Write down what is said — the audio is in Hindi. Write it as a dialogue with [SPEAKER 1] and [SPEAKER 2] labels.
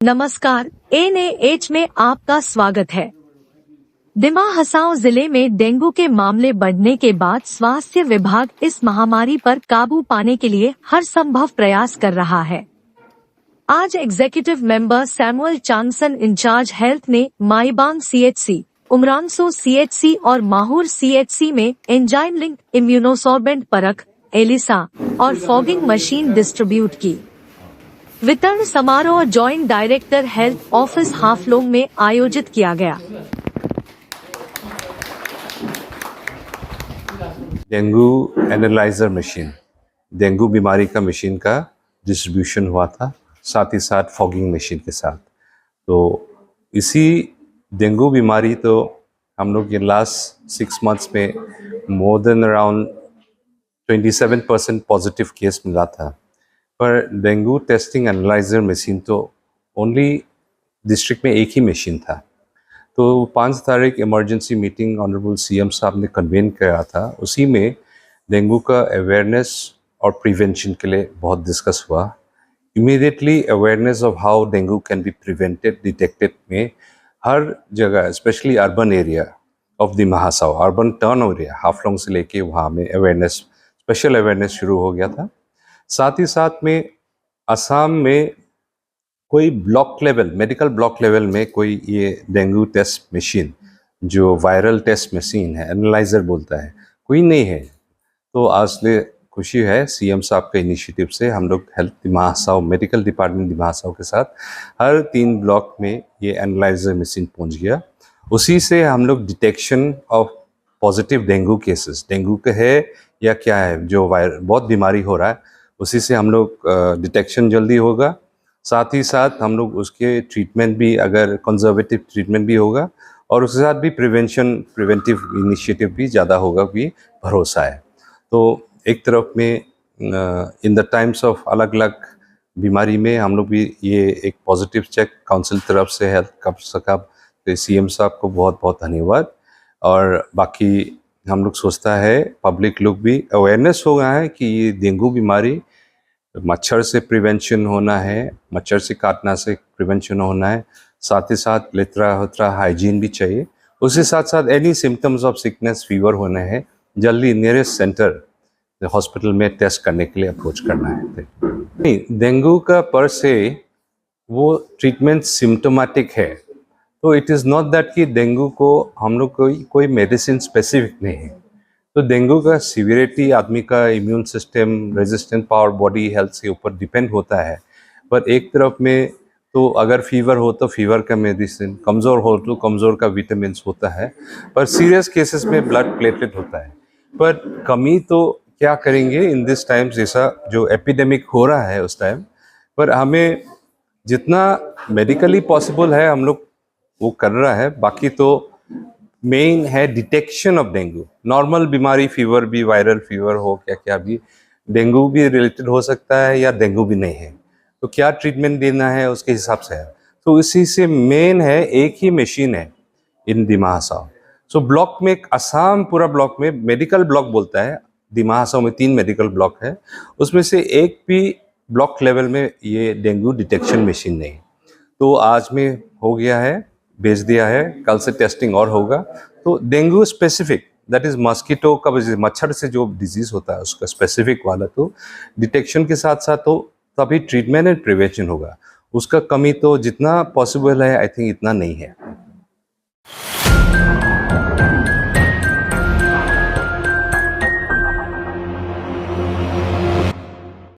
[SPEAKER 1] नमस्कार, NAH में आपका स्वागत है। दिमा हसाओ जिले में डेंगू के मामले बढ़ने के बाद स्वास्थ्य विभाग इस महामारी पर काबू पाने के लिए हर संभव प्रयास कर रहा है। आज executive member Samuel Changsan incharge health ने माईबांग CHC, उमरानसो CHC और माहूर CHC में एंजाइम लिंक इम्यूनोसॉर्बेंट परख एलिसा और फॉगिंग मशीन डिस्ट्रीब्यूट की। वितरण समारोह joint director health office Haflong में आयोजित किया गया।
[SPEAKER 2] डेंगू एनालाइजर मशीन, डेंगू बीमारी का मशीन का डिस्ट्रीब्यूशन हुआ था, साथ ही साथ फॉगिंग मशीन के साथ। तो इसी डेंगू बीमारी तो हम लोग ये लास्ट 6 मंथ्स में more than around 27% positive case मिला था। पर डेंगू टेस्टिंग एनालाइजर मशीन तो ओनली डिस्ट्रिक्ट में एक ही मशीन था। तो 5 तारीख इमरजेंसी मीटिंग ऑनरेबल CM साहब ने कन्वेन किया था। उसी में डेंगू का अवेयरनेस और प्रिवेंशन के लिए बहुत डिस्कस हुआ। Immediately awareness of how dengue can be prevented detected में हर जगह, specially urban area of Dima Hasao, urban turn area Haflong से लेके वहाँ में अवेयरनेस, स्पेशल अवेयरनेस शुरू हो गया था। साथ ही साथ में असम में कोई block level, medical block level में कोई ये डेंगू टेस्ट मशीन, जो वायरल टेस्ट मशीन है, एनालाइजर बोलता है, कोई नहीं है। तो आज ले खुशी है CM साहब के इनिशिएटिव से हम लोग हेल्थ दिमा हसाओ, मेडिकल डिपार्टमेंट दिमा हसाओ के साथ हर 3 ब्लॉक में ये एनालाइजर मशीन पहुंच गया। उसी से हम लोग detection of positive dengue cases, dengue के है या क्या है, जो बहुत बीमारी हो रहा है, उसी से हम लोग डिटेक्शन जल्दी होगा। साथ ही साथ हम लोग उसके ट्रीटमेंट भी, अगर कंजर्वेटिव ट्रीटमेंट भी होगा, और उसके साथ भी प्रिवेंटिव इनिशिएटिव भी ज़्यादा होगा, भी भरोसा है। तो एक तरफ में इन द टाइम्स ऑफ अलग अलग बीमारी में हम लोग भी ये एक पॉजिटिव चेक काउंसिल तरफ से हेल्थ कब सका, तो CM साहब को बहुत बहुत धन्यवाद। और बाकी हम लोग सोचता है पब्लिक लोग भी अवेयरनेस हो गया है कि ये डेंगू बीमारी मच्छर से प्रिवेंशन होना है, मच्छर से काटना से प्रिवेंशन होना है। साथ ही साथ लेतरा होतरा हाइजीन भी चाहिए। उसके साथ साथ any symptoms of sickness, fever होना है, जल्दी नियरेस्ट सेंटर हॉस्पिटल में टेस्ट करने के लिए अप्रोच करना है। नहीं, डेंगू का पर से वो ट्रीटमेंट सिम्टोमेटिक है, तो इट इज़ नॉट दैट कि डेंगू को हम लोग कोई मेडिसिन स्पेसिफिक नहीं है। तो डेंगू का सीवियरिटी आदमी का immune system, resistant power, body health से ऊपर डिपेंड होता है। पर एक तरफ में तो अगर फीवर हो तो फीवर का मेडिसिन, कमज़ोर हो तो कमज़ोर का विटामिन होता है। पर सीरियस केसेस में ब्लड प्लेटलेट होता है। पर कमी तो क्या करेंगे इन दिस टाइम, जैसा जो एपिडेमिक हो रहा है उस टाइम पर हमें जितना मेडिकली पॉसिबल है हम लोग वो कर रहा है। बाकी तो मेन है डिटेक्शन ऑफ डेंगू। नॉर्मल बीमारी, फीवर भी, वायरल फीवर हो, क्या क्या भी, डेंगू भी रिलेटेड हो सकता है या डेंगू भी नहीं है, तो क्या ट्रीटमेंट देना है उसके हिसाब से है। तो इसी से मेन है, एक ही मशीन है इन दिमा हसाओ। सो ब्लॉक में, असम पूरा ब्लॉक में मेडिकल ब्लॉक बोलता है, दिमा हसाओ में 3 मेडिकल ब्लॉक है, उसमें से एक भी ब्लॉक लेवल में ये डेंगू डिटेक्शन मशीन नहीं। तो आज में हो गया है, भेज दिया है, कल से टेस्टिंग और होगा। तो dengue specific, that is mosquito का, मच्छर से जो डिजीज होता है उसका स्पेसिफिक वाला, तो डिटेक्शन के साथ साथ तो तभी ट्रीटमेंट एंड प्रिवेंशन होगा। उसका कमी तो जितना पॉसिबल है आई थिंक इतना नहीं है।